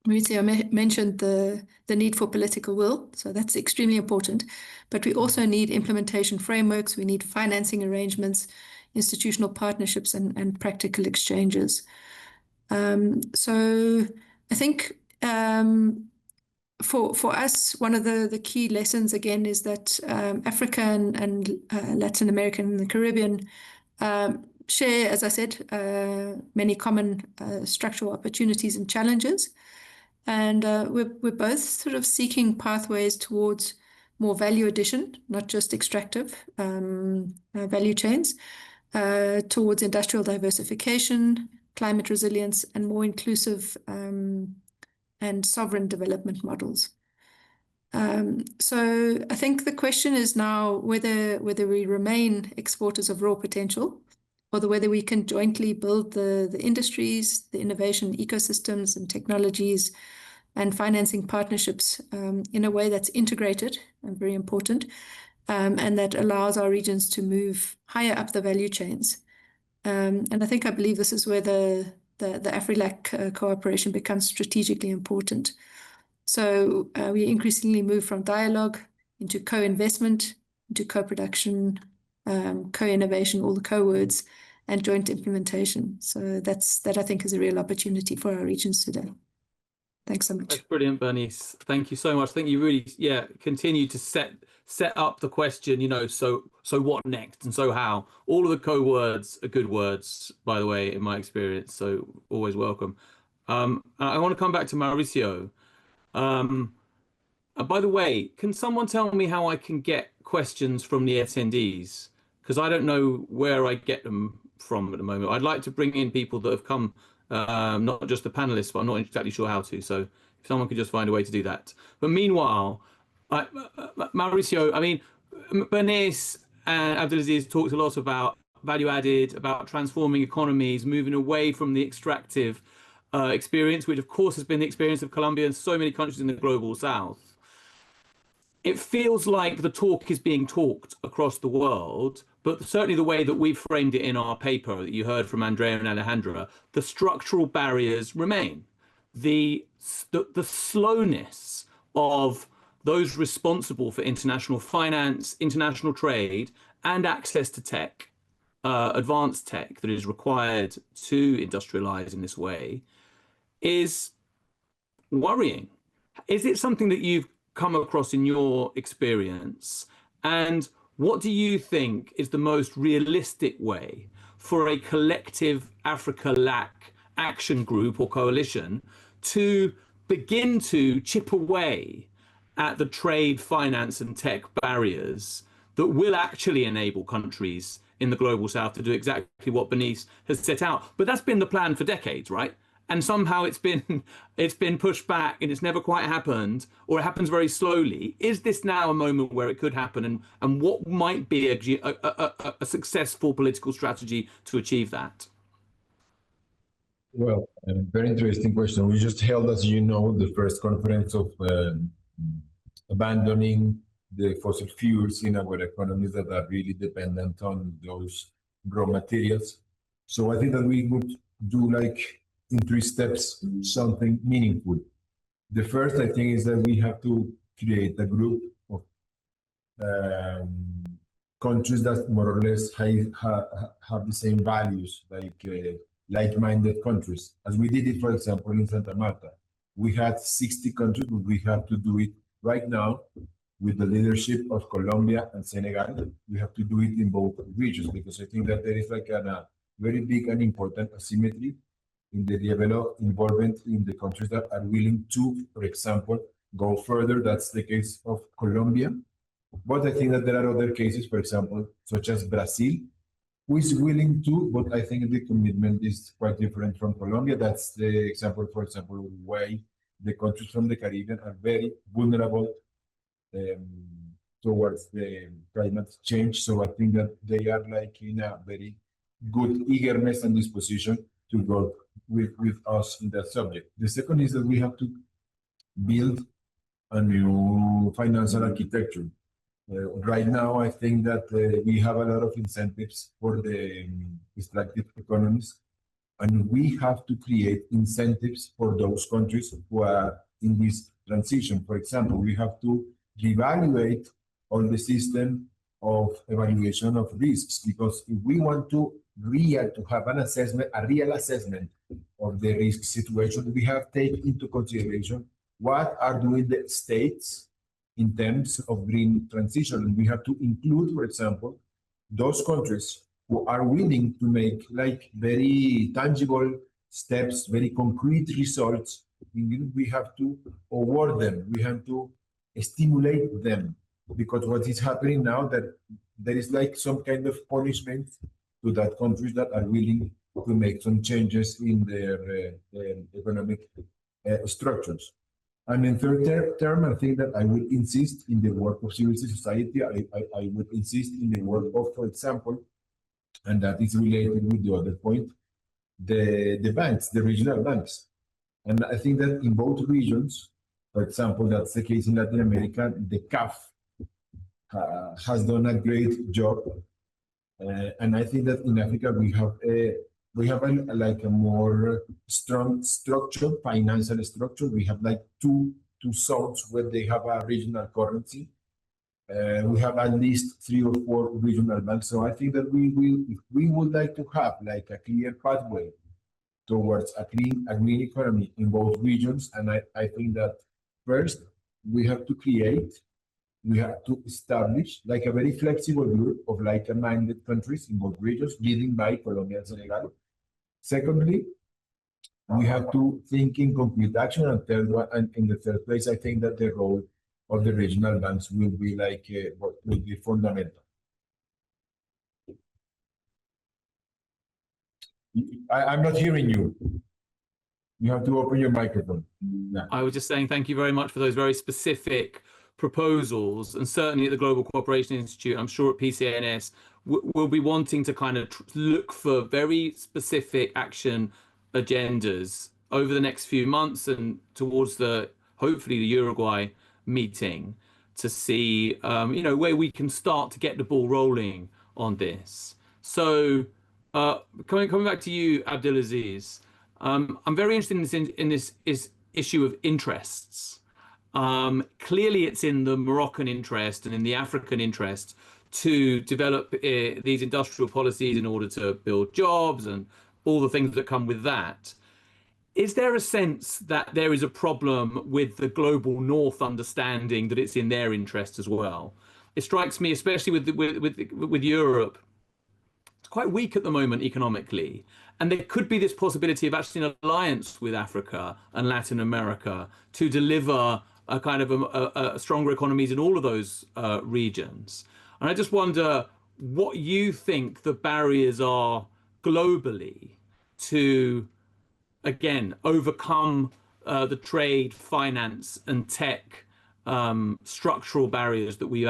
Maurizio mentioned the need for political will, so that's extremely important. But we also need implementation frameworks, we need financing arrangements, institutional partnerships, and practical exchanges. So I think for us, one of the key lessons again is that Africa and Latin America and the Caribbean share, as I said, many common structural opportunities and challenges. And we're both sort of seeking pathways towards more value addition, not just extractive value chains, towards industrial diversification, climate resilience, and more inclusive and sovereign development models. So I think the question is now whether we remain exporters of raw potential, or whether we can jointly build the industries, the innovation ecosystems and technologies and financing partnerships in a way that's integrated and very important, and that allows our regions to move higher up the value chains. And I believe this is where the Afri-LAC cooperation becomes strategically important. So we increasingly move from dialogue into co-investment, into co-production, co-innovation, all the co-words, and joint implementation. So that I think is a real opportunity for our regions today. Thanks so much. That's brilliant, Bernice. Thank you so much. I think you really, continue to set up the question, so what next and so how. All of the co-words are good words, by the way, in my experience. So always welcome. I want to come back to Mauricio. By the way, can someone tell me how I can get questions from the attendees? Because I don't know where I get them from at the moment. I'd like to bring in people that have come, not just the panelists, but I'm not exactly sure how to. So if someone could just find a way to do that. But meanwhile, Mauricio, Bernice and Abdelaziz talked a lot about value added, about transforming economies, moving away from the extractive experience, which of course has been the experience of Colombia and so many countries in the global south. It feels like the talk is being talked across the world, but certainly the way that we framed it in our paper that you heard from Andrea and Alejandra, the structural barriers remain. The slowness of those responsible for international finance, international trade, and access to tech, advanced tech that is required to industrialize in this way, is worrying. Is it something that you've come across in your experience? And what do you think is the most realistic way for a collective Africa-LAC action group or coalition to begin to chip away at the trade, finance, and tech barriers that will actually enable countries in the global south to do exactly what Bernice has set out? But that's been the plan for decades, right? And somehow it's been pushed back and it's never quite happened, or it happens very slowly. Is this now a moment where it could happen, and what might be a successful political strategy to achieve that? Well, a very interesting question. We just held, as you know, the first conference of abandoning the fossil fuels in our economies that are really dependent on those raw materials. So I think that we would do, like, in 3 steps, something meaningful. The first, I think, is that we have to create a group of countries that more or less have the same values, like-minded countries, as we did it, for example, in Santa Marta. We had 60 countries, but we have to do it right now with the leadership of Colombia and Senegal. We have to do it in both regions, because I think that there is like a very big and important asymmetry in the involvement in the countries that are willing to, for example, go further. That's the case of Colombia. But I think that there are other cases, for example, such as Brazil, who is willing to, but I think the commitment is quite different from Colombia. That's the example, for example, why the countries from the Caribbean are very vulnerable towards the climate change. So I think that they are like in a very good eagerness and disposition to work with us in that subject. The second is that we have to build a new financial architecture. Right now, I think that we have a lot of incentives for the extractive economies, and we have to create incentives for those countries who are in this transition. For example, we have to reevaluate all the system of evaluation of risks, because if we want to have an assessment, a real assessment of the risk situation, we have to take into consideration what are doing the states in terms of green transition. And we have to include, for example, those countries who are willing to make like very tangible steps, very concrete results. We have to award them. We have to stimulate them, because what is happening now, that there is like some kind of punishment to that countries that are willing to make some changes in their economic structures. And in third term, I think that I will insist in the work of civil society. I would insist in the work of, for example, and that is related with the other point, the banks, the regional banks. And I think that in both regions, for example, that's the case in Latin America, the CAF has done a great job. And I think that in Africa, we have like a more strong structure, financial structure. We have like two zones where they have a regional currency. We have at least 3 or 4 regional banks. So I think that if we would like to have like a clear pathway towards a green economy in both regions. And I think that first we have to establish like a very flexible group of like-minded countries in both regions, leading by Colombia and Senegal. Secondly, we have to think in concrete action. And in the third place, I think that the role of the regional banks will be will be fundamental. I'm not hearing you. You have to open your microphone. Yeah. I was just saying thank you very much for those very specific proposals, and certainly at the Global Cooperation Institute, I'm sure at PCNS, we'll be wanting to kind of look for very specific action agendas over the next few months and towards hopefully the Uruguay meeting to see where we can start to get the ball rolling on this. So coming back to you, Abdelaziz, I'm very interested in this issue of interests. Clearly, it's in the Moroccan interest and in the African interest to develop these industrial policies in order to build jobs and all the things that come with that. Is there a sense that there is a problem with the global North understanding that it's in their interest as well? It strikes me, especially with Europe, it's quite weak at the moment economically. And there could be this possibility of actually an alliance with Africa and Latin America to deliver a kind of a stronger economies in all of those regions. And I just wonder what you think the barriers are globally to, again, overcome the trade, finance, and tech structural barriers that we've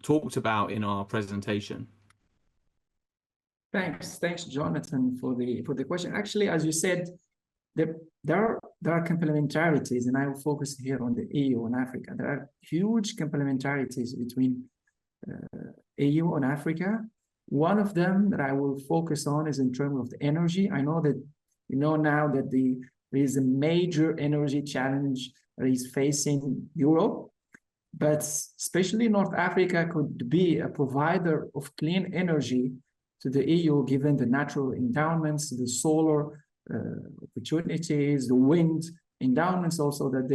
talked about in our presentation. Thanks, Jonathan, for the question. Actually, as you said, there are complementarities, and I will focus here on the EU and Africa. There are huge complementarities between EU and Africa. One of them that I will focus on is in terms of the energy. I know that now that there is a major energy challenge that is facing Europe, but especially North Africa could be a provider of clean energy to the EU, given the natural endowments, the solar opportunities, the wind endowments also that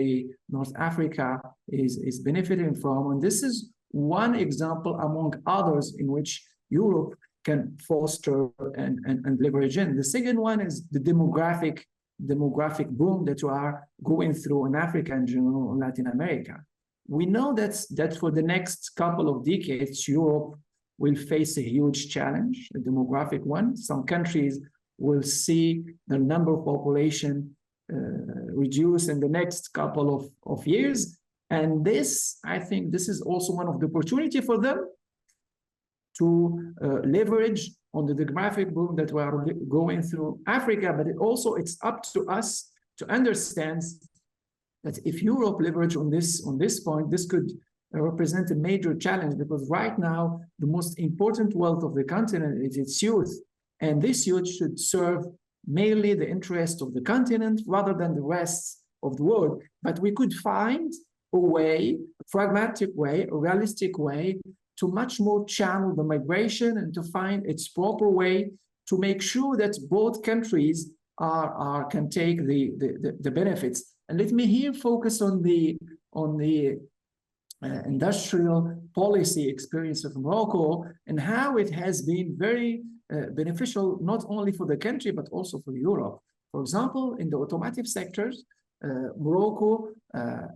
North Africa is benefiting from. And this is one example among others in which Europe can foster and leverage in. The second one is the demographic boom that we are going through in Africa and general Latin America. We know that for the next couple of decades, Europe will face a huge challenge, a demographic one. Some countries will see the number of population reduce in the next couple of years. And I think this is also one of the opportunity for them to leverage on the demographic boom that we are going through Africa. But it's up to us to understand that if Europe leverage on this point, this could represent a major challenge, because right now the most important wealth of the continent is its youth. And this youth should serve mainly the interest of the continent rather than the rest of the world. But we could find a way, a pragmatic way, a realistic way to much more channel the migration and to find its proper way to make sure that both countries can take the benefits. And let me here focus on the industrial policy experience of Morocco and how it has been very beneficial, not only for the country, but also for Europe. For example, in the automotive sectors, Morocco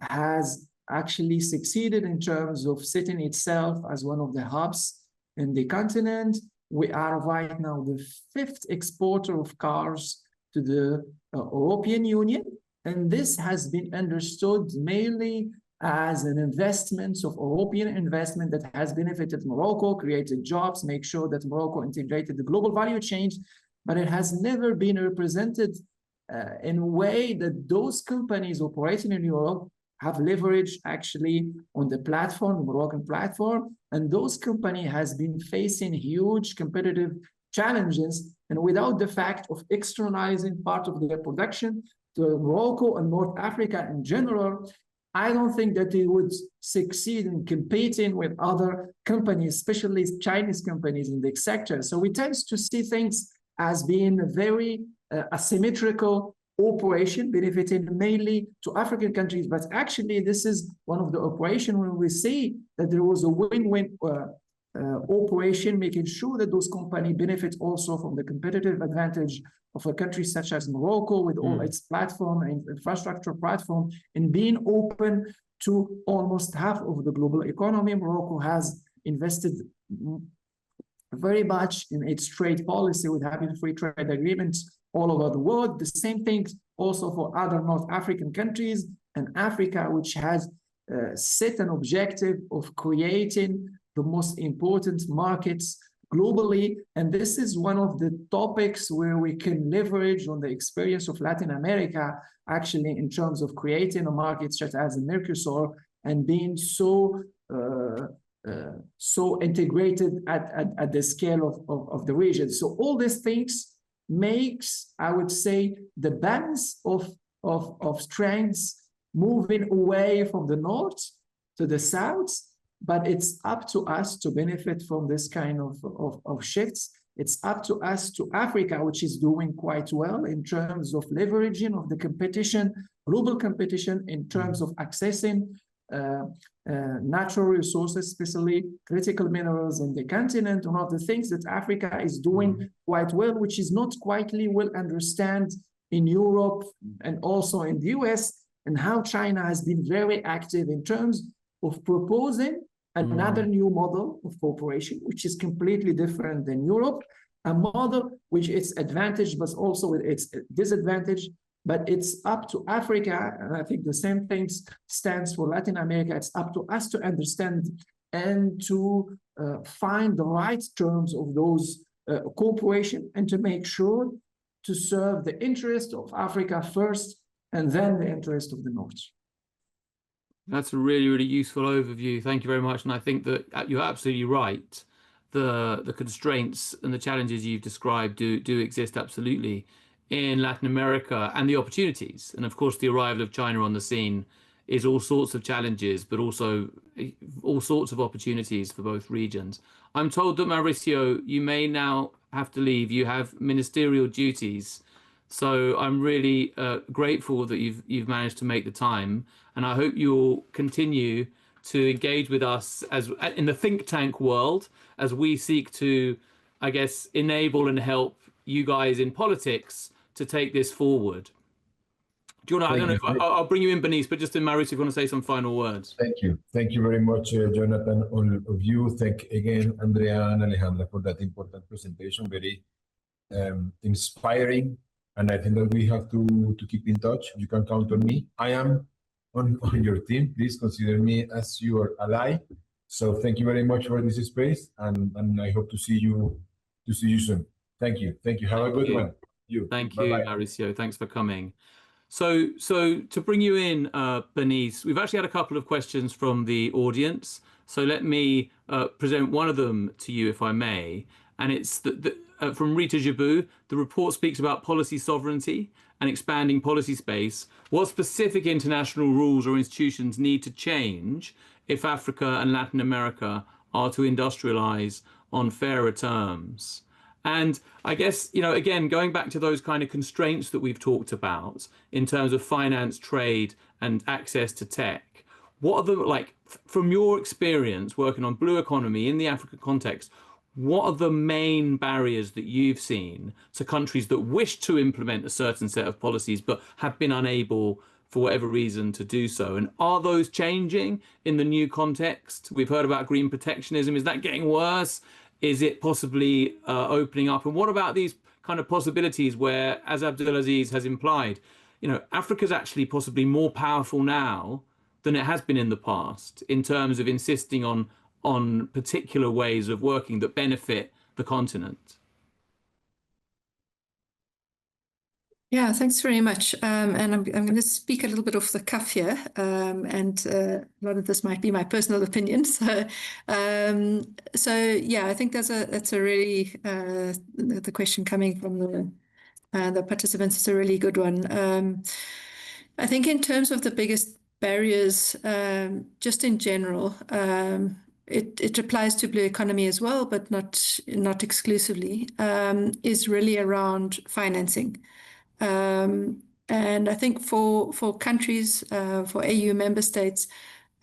has actually succeeded in terms of setting itself as one of the hubs in the continent. We are right now the 5th exporter of cars to the European Union. And this has been understood mainly as an investment of European investment that has benefited Morocco, created jobs, make sure that Morocco integrated the global value chain, but it has never been represented in a way that those companies operating in Europe have leverage actually on the platform, the Moroccan platform, and those companies has been facing huge competitive challenges, and without the fact of externalizing part of their production to Morocco and North Africa in general, I don't think that they would succeed in competing with other companies, especially Chinese companies in the sector. So we tend to see things as being a very asymmetrical operation, benefiting mainly to African countries. But actually, this is one of the operations where we see that there was a win-win operation, making sure that those companies benefit also from the competitive advantage of a country such as Morocco with all its platform and infrastructure platform, and being open to almost half of the global economy. Morocco has invested very much in its trade policy with having free trade agreements all over the world. The same thing also for other North African countries and Africa, which has set an objective of creating the most important markets globally. And this is one of the topics where we can leverage on the experience of Latin America, actually, in terms of creating a market such as the Mercosur and being so integrated at the scale of the region. So all these things makes, I would say, the balance of strengths moving away from the north to the south, but it's up to us to benefit from this kind of shifts. It's up to us, to Africa, which is doing quite well in terms of leveraging of the competition, global competition, in terms of accessing natural resources, especially critical minerals in the continent. One of the things that Africa is doing quite well, which is not quite well understood in Europe and also in the US, and how China has been very active in terms of proposing another new model of cooperation, which is completely different than Europe, a model which its advantage, but also with its disadvantage. But it's up to Africa, and I think the same thing stands for Latin America. It's up to us to understand and to find the right terms of those cooperation, and to make sure to serve the interest of Africa first, and then the interest of the North. That's a really, really useful overview. Thank you very much. And I think that you're absolutely right. The constraints and the challenges you've described do exist absolutely in Latin America, and the opportunities. And of course, the arrival of China on the scene is all sorts of challenges, but also all sorts of opportunities for both regions. I'm told that, Mauricio, you may now have to leave. You have ministerial duties. So I'm really grateful that you've managed to make the time, and I hope you'll continue to engage with us as in the think tank world as we seek to, I guess, enable and help you guys in politics to take this forward. Do you want to? I don't know. I'll bring you in, Bernice, but just in Mauricio, if you want to say some final words. Thank you very much, Jonathan. All of you. Thank again, Andrea and Alejandra, for that important presentation. Very inspiring. And I think that we have to keep in touch. You can count on me. I am on your team. Please consider me as your ally. So thank you very much for this space, and I hope to see you soon. Thank you. Have a good one. Thank you, Mauricio. Thanks for coming. So to bring you in, Bernice, we've actually had a couple of questions from the audience. So let me present one of them to you, if I may. And it's from Rita Jabu. The report speaks about policy sovereignty and expanding policy space. What specific international rules or institutions need to change if Africa and Latin America are to industrialize on fairer terms? And I guess, again, going back to those kind of constraints that we've talked about in terms of finance, trade, and access to tech, what are the, like, from your experience working on blue economy in the African context, what are the main barriers that you've seen to countries that wish to implement a certain set of policies but have been unable for whatever reason to do so? And are those changing in the new context? We've heard about green protectionism. Is that getting worse? Is it possibly opening up? And what about these kind of possibilities where, as Abdulaziz has implied, Africa's actually possibly more powerful now than it has been in the past in terms of insisting on particular ways of working that benefit the continent? Yeah, thanks very much. And I'm going to speak a little bit off the cuff here, and a lot of this might be my personal opinion. So yeah, I think that's a really the question coming from the participants is a really good one. I think in terms of the biggest barriers, just in general, it applies to blue economy as well, but not exclusively, is really around financing. And I think for countries, for AU member states,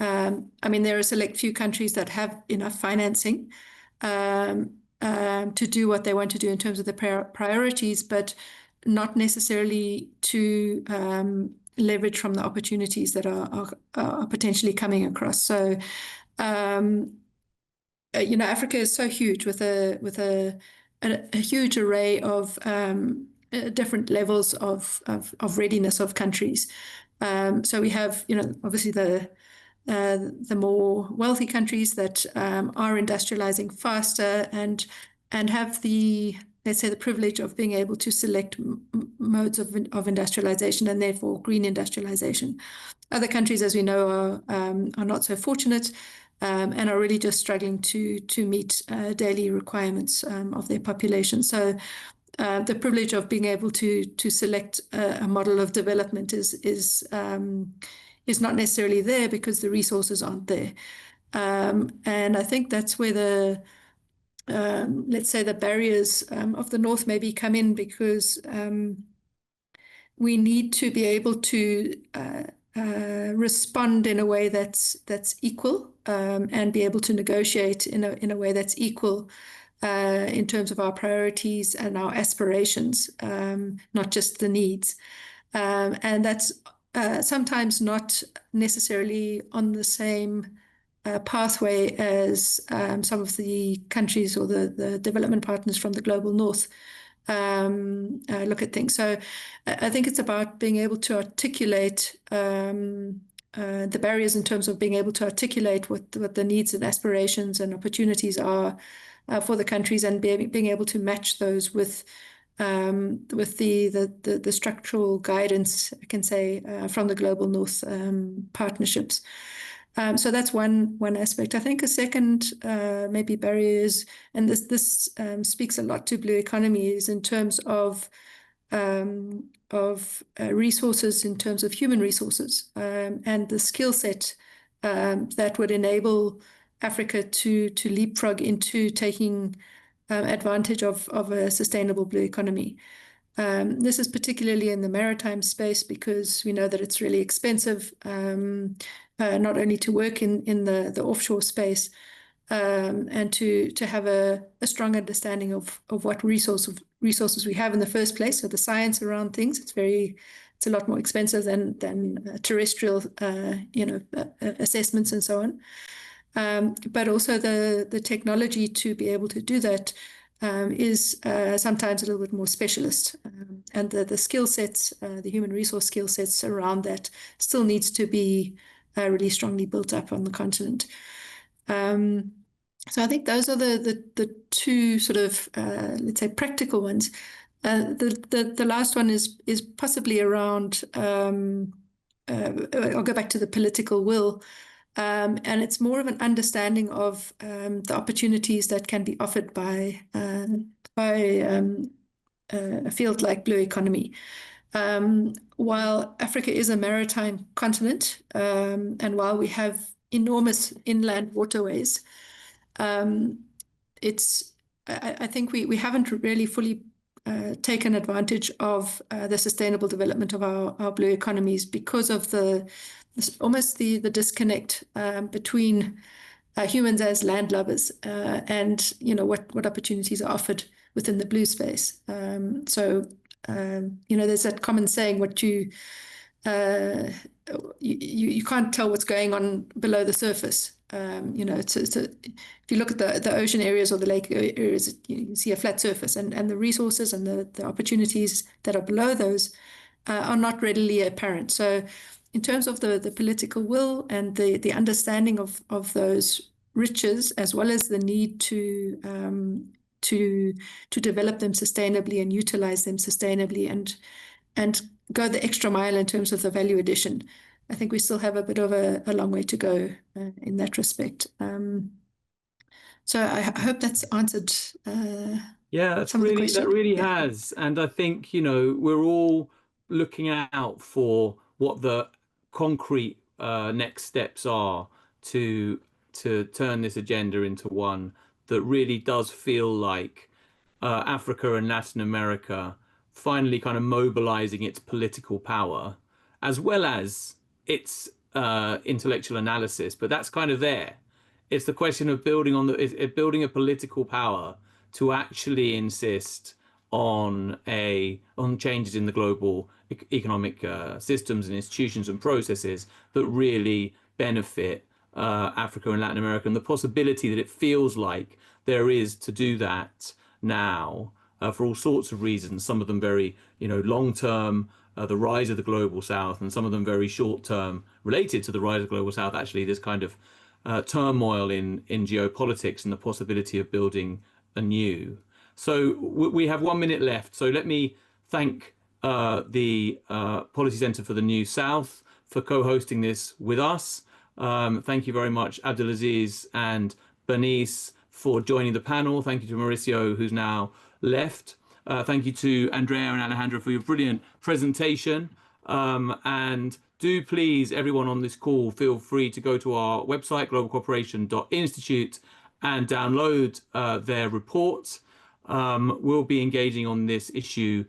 I mean, there are a select few countries that have enough financing to do what they want to do in terms of the priorities, but not necessarily to leverage from the opportunities that are potentially coming across. So, Africa is so huge with a huge array of different levels of readiness of countries. So we have, obviously the more wealthy countries that are industrializing faster and have let's say, the privilege of being able to select modes of industrialization and therefore green industrialization. Other countries, as we know, are not so fortunate and are really just struggling to meet daily requirements of their population. So the privilege of being able to select a model of development is not necessarily there because the resources aren't there. And I think that's where let's say the barriers of the North maybe come in, because we need to be able to respond in a way that's equal and be able to negotiate in a way that's equal in terms of our priorities and our aspirations, not just the needs. And that's sometimes not necessarily on the same pathway as some of the countries or the development partners from the global North look at things. So I think it's about being able to articulate the barriers in terms of being able to articulate what the needs and aspirations and opportunities are for the countries, and being able to match those with the structural guidance, I can say, from the global North partnerships. So that's one aspect. I think a second maybe barriers, and this speaks a lot to blue economy, is in terms of resources, in terms of human resources, and the skill set that would enable Africa to leapfrog into taking advantage of a sustainable blue economy. This is particularly in the maritime space, because we know that it's really expensive, not only to work in the offshore space, and to have a strong understanding of what resources we have in the first place. So the science around things, it's a lot more expensive than terrestrial, assessments and so on. But also the technology to be able to do that is sometimes a little bit more specialist, and the skill sets, the human resource skill sets around that still needs to be really strongly built up on the continent. So I think those are the two sort of let's say practical ones. The last one is possibly around. I'll go back to the political will. And it's more of an understanding of the opportunities that can be offered by a field like blue economy. While Africa is a maritime continent, and while we have enormous inland waterways, I think we haven't really fully taken advantage of the sustainable development of our blue economies, because of almost the disconnect between humans as landlubbers and what opportunities are offered within the blue space. So there's that common saying: what you can't tell what's going on below the surface. If you look at the ocean areas or the lake areas, you can see a flat surface, and the resources and the opportunities that are below those are not readily apparent. So in terms of the political will and the understanding of those riches, as well as the need to develop them sustainably and utilize them sustainably, and go the extra mile in terms of the value addition. I think we still have a bit of a long way to go in that respect. So I hope that's answered. Yeah, that really has. And I think, you know, we're all looking out for what the concrete next steps are to turn this agenda into one that really does feel like Africa and Latin America finally kind of mobilizing its political power as well as its intellectual analysis. But that's kind of there. It's the question of building building a political power to actually insist on changes in the global economic systems and institutions and processes that really benefit Africa and Latin America, and the possibility that it feels like there is to do that now for all sorts of reasons. Some of them very, you know, long term, the rise of the global south, and some of them very short term, related to the rise of the global south. Actually, this kind of turmoil in geopolitics and the possibility of building anew. So we have 1 minute left. So let me thank the Policy Centre for the New South for co-hosting this with us. Thank you very much, Abdulaziz and Bernice, for joining the panel. Thank you to Mauricio, who's now left. Thank you to Andrea and Alejandra for your brilliant presentation. And do please, everyone on this call, feel free to go to our website, globalcooperation.institute, and download their reports. We'll be engaging on this issue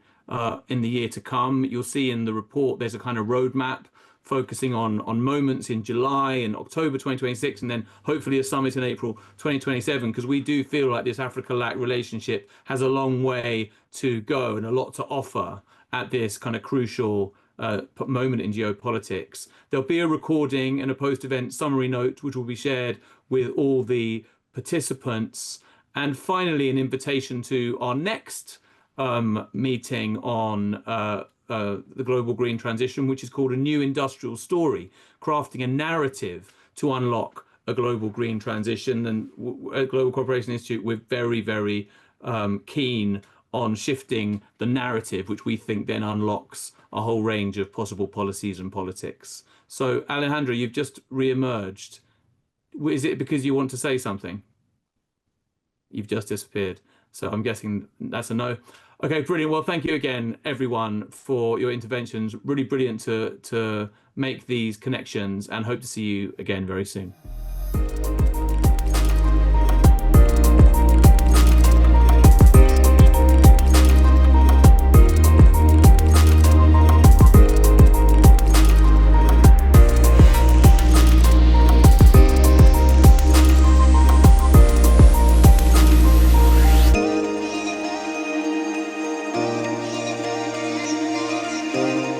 in the year to come. You'll see in the report there's a kind of roadmap focusing on moments in July and October 2026, and then hopefully a summit in April 2027, because we do feel like this Africa-LAC relationship has a long way to go and a lot to offer at this kind of crucial moment in geopolitics. There'll be a recording and a post-event summary note, which will be shared with all the participants. And finally, an invitation to our next meeting on the global green transition, which is called A New Industrial Story, Crafting a Narrative to Unlock a Global Green Transition. And at Global Cooperation Institute, we're very, very keen on shifting the narrative, which we think then unlocks a whole range of possible policies and politics. So, Alejandra, you've just re-emerged. Is it because you want to say something? You've just disappeared. So I'm guessing that's a no. Okay, brilliant. Well, thank you again, everyone, for your interventions. Really brilliant to make these connections, and hope to see you again very soon.